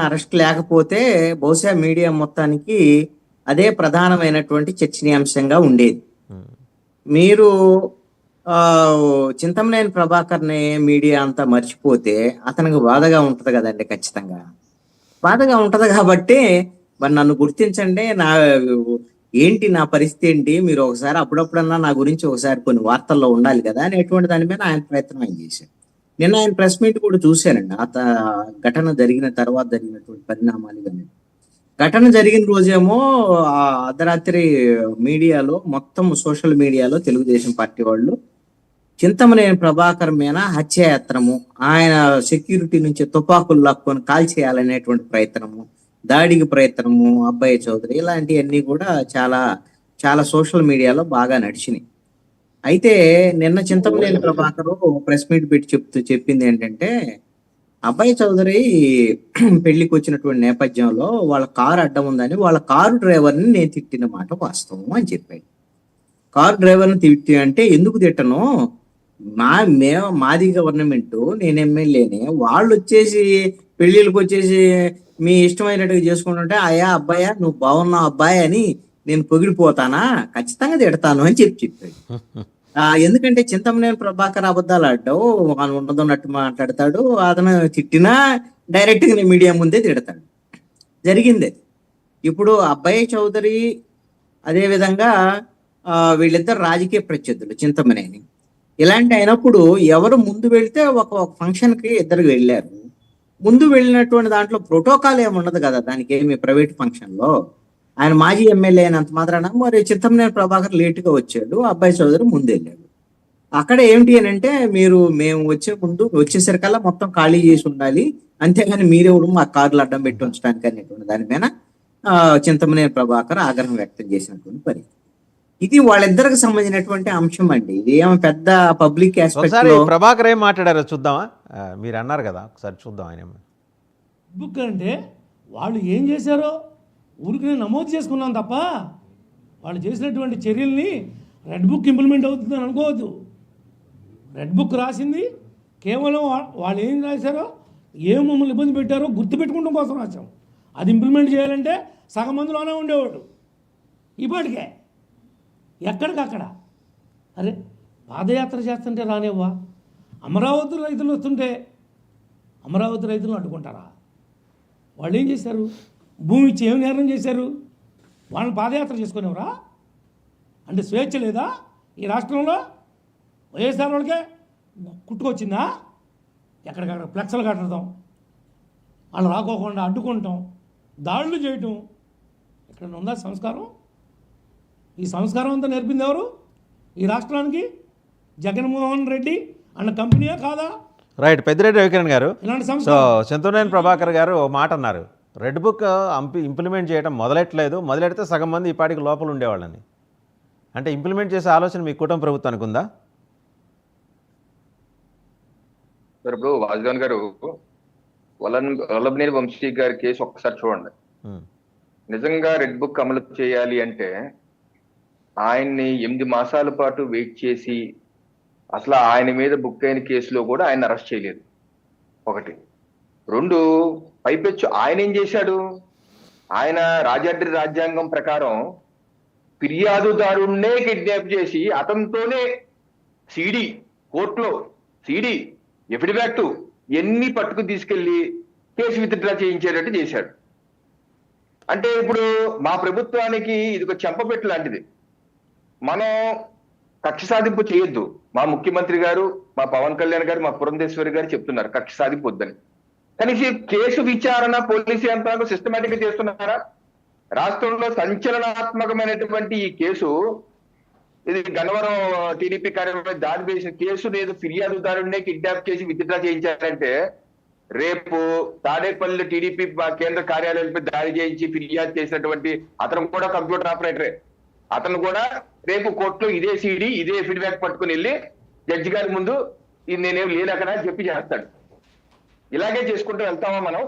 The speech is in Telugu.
అరెస్ట్ లేకపోతే బహుశా మీడియా మొత్తానికి అదే ప్రధానమైనటువంటి చర్చనీయాంశంగా ఉండేది. మీరు ఆ చింతమనేని ప్రభాకర్ని మీడియా అంతా మర్చిపోతే అతనికి బాధగా ఉంటది కదండి. ఖచ్చితంగా బాధగా ఉంటది కాబట్టి మరి నన్ను గుర్తించండి, ఏంటి నా పరిస్థితి ఏంటి, మీరు ఒకసారి అప్పుడప్పుడన్నా నా గురించి ఒకసారి కొన్ని వార్తల్లో ఉండాలి కదా అనేటువంటి దాని మీద ఆయన ప్రయత్నం ఆయన చేశారు. నిన్న ఆయన ప్రెస్ మీట్ కూడా చూశానండి. ఘటన జరిగిన తర్వాత జరిగినటువంటి పరిణామాలు ఇవన్నీ. ఘటన జరిగిన రోజేమో అర్ధరాత్రి మీడియాలో, మొత్తం సోషల్ మీడియాలో తెలుగుదేశం పార్టీ వాళ్ళు చింతమనేని ప్రభాకర్ మీద హత్యాయత్నము, ఆయన సెక్యూరిటీ నుంచి తుపాకులు లాక్కొని కాల్ చేయాలనేటువంటి ప్రయత్నము, దాడికి ప్రయత్నము, అబ్బాయి చౌదరి, ఇలాంటివన్నీ కూడా చాలా చాలా సోషల్ మీడియాలో బాగా నడిచినాయి. అయితే నిన్న చింతమనేని ప్రభాకర్ ప్రెస్ మీట్ పెట్టి చెప్పింది ఏంటంటే, అబ్బాయి చౌదరి పెళ్లికి వచ్చినటువంటి నేపథ్యంలో వాళ్ళ కారు అడ్డం ఉందని వాళ్ళ కారు డ్రైవర్ని నేను తిట్టిన మాట వాస్తవం అని చెప్పాడు. కారు డ్రైవర్ని తిట్టి అంటే ఎందుకు తిట్టను, మాది గవర్నమెంట్, నేను ఎమ్మెల్యేని, వాళ్ళు వచ్చేసి పెళ్లిళ్ళకి వచ్చేసి మీ ఇష్టమైనట్టుగా చేసుకుంటుంటే అయ్యా అబ్బాయా నువ్వు బాగున్నావు అబ్బాయి అని నేను పొగిడిపోతానా, ఖచ్చితంగా తిడతాను అని చెప్పాడు. ఎందుకంటే చింతమనేని ప్రభాకర్ అబద్ధాలు ఆడటం, ఉన్నదన్నట్టు మాట్లాడతాడు, అతను తిట్టినా డైరెక్ట్ గా మీడియా ముందే తిడతాడు. జరిగింది. ఇప్పుడు అబ్బాయి చౌదరి అదే విధంగా వీళ్ళిద్దరు రాజకీయ ప్రత్యర్థులు చింతమనేని. ఇలాంటి అయినప్పుడు ఎవరు ముందు వెళ్తే ఒక ఫంక్షన్ కి ఇద్దరు వెళ్ళారు. ముందు వెళ్ళినటువంటి దాంట్లో ప్రోటోకాల్ ఏమి ఉండదు కదా, దానికి ఏమి ప్రైవేట్ ఫంక్షన్ లో. ఆయన మాజీ ఎమ్మెల్యే అయినంత మాత్రాన మరి చింతమనేని ప్రభాకర్ లేటుగా వచ్చాడు, అబ్బాయి చౌదరి ముందు వెళ్ళాడు. అక్కడ ఏమిటి అని అంటే, మేము వచ్చేసరికల్లా మొత్తం ఖాళీ చేసి ఉండాలి, అంతేగాని మీరెవరు మా కార్లు అడ్డం పెట్టి ఉంచడానికి అనేటువంటి దాని మీద చింతమనేని ప్రభాకర్ ఆగ్రహం వ్యక్తం చేసినటువంటి పరిస్థితి. ఇది వాళ్ళిద్దరికి సంబంధించినటువంటి అంశం అండి. ఇది ఏమో పెద్ద పబ్లిక్ ఆస్పెక్ట్ లో. ప్రభాకర్ ఏం మాట్లాడారో చూద్దామా? మీరు అన్నారు కదా, ఒకసారి చూద్దాం. ఆయన బుక్ అంటే వాళ్ళు ఏం చేశారో ఊరికి నేను నమోదు చేసుకున్నాను తప్ప వాళ్ళు చేసినటువంటి చర్యల్ని రెడ్ బుక్ ఇంప్లిమెంట్ అవుతుందని అనుకోవద్దు. రెడ్ బుక్ రాసింది కేవలం వాళ్ళు ఏం రాశారో, ఏం మమ్మల్ని ఇబ్బంది పెట్టారో గుర్తుపెట్టుకోవడం కోసం రాశాం. అది ఇంప్లిమెంట్ చేయాలంటే సగం మందిలోనే ఉండేవాడు. ఇప్పటికే ఎక్కడికక్కడ అరే పాదయాత్ర చేస్తుంటే రానివ్వా, అమరావతి రైతులు వస్తుంటే అమరావతి రైతులను అడ్డుకుంటారా? వాళ్ళు ఏం చేశారు? భూమి ఇచ్చి ఏం నిర్ణయం చేశారు? వాళ్ళని పాదయాత్ర చేసుకునేవరా? అంటే స్వేచ్ఛ లేదా ఈ రాష్ట్రంలో? వైఎస్ఆర్ వాళ్ళకే కుట్టుకొచ్చిందా? ఎక్కడికక్కడ ఫ్లెక్స్లు కట్టడం, వాళ్ళు రాకోకుండా అడ్డుకుంటాం, దాడులు చేయటం, ఇక్కడ ఉందా సంస్కారం? ఈ సంస్కారం అంతా నేర్పింది ఎవరు ఈ రాష్ట్రానికి? జగన్మోహన్ రెడ్డి అన్న కంపెనీయా కాదా? రైట్. పెద్దిరెడ్డి రవికిరణ్ గారు, సో చింతమనేని ప్రభాకర్ గారు ఓ మాట అన్నారు, రెడ్ బుక్ ఇంప్లిమెంట్ చేయడం మొదలెడితే సగం మంది ఈ పాటికి లోపల ఉండేవాళ్ళని. అంటే ఇంప్లిమెంట్ చేసే ఆలోచన మీ కూటమి ప్రభుత్వానికి ఉందా? సార్ ఇప్పుడు వాజ్గాన్ గారు వల్లభనేని వంశీ గారి కేసు ఒక్కసారి చూడండి. నిజంగా రెడ్ బుక్ అమలు చేయాలి అంటే ఆయన్ని 8 మాసాల పాటు వెయిట్ చేసి అసలు ఆయన మీద బుక్ అయిన కేసులో కూడా ఆయన అరెస్ట్ చేయలేదు. ఒకటి. 2, పైపెచ్చు ఆయన ఏం చేశాడు? ఆయన రాజాద్రి రాజ్యాంగం ప్రకారం ఫిర్యాదుదారుణ్ణే కిడ్నాప్ చేసి అతనితోనే కోర్టులో ఎఫిడవిట్ ఎన్ని పట్టుకు తీసుకెళ్లి కేసు విత్డ్రా చేయించేటట్టు చేశాడు. అంటే ఇప్పుడు మా ప్రభుత్వానికి ఇది ఒక చెంపపెట్టు లాంటిది. మనం కక్ష సాధింపు చేయొద్దు. మా ముఖ్యమంత్రి గారు, మా పవన్ కళ్యాణ్ గారు, మా పురంధేశ్వరి గారు చెప్తున్నారు కక్ష సాధింపు వద్దని. కానీ కేసు విచారణ పోలీసు యంత్రాంగం సిస్టమేటిక్ గా చేస్తున్నారా? రాష్ట్రంలో సంచలనాత్మకమైనటువంటి ఈ కేసు, ఇది గన్నవరం టీడీపీ కార్యాలయంపై దాడి చేసిన కేసు లేదు, ఫిర్యాదుదారుడినే కిడ్నాప్ చేసి విత్డ్రా చేయించారంటే, రేపు తాడేపల్లి టీడీపీ కేంద్ర కార్యాలయంపై దాడి చేయించి ఫిర్యాదు చేసినటువంటి అతను కూడా కంప్యూటర్ ఆపరేటరే. అతను కూడా రేపు కోర్టులో ఇదే ఇదే ఫీడ్బ్యాక్ పట్టుకుని వెళ్ళి జడ్జి గారి ముందు ఇది నేనేం లేనక్కడ చెప్పి చేస్తాడు. ఇలాగే చేసుకుంటూ వెళ్తామా మనం?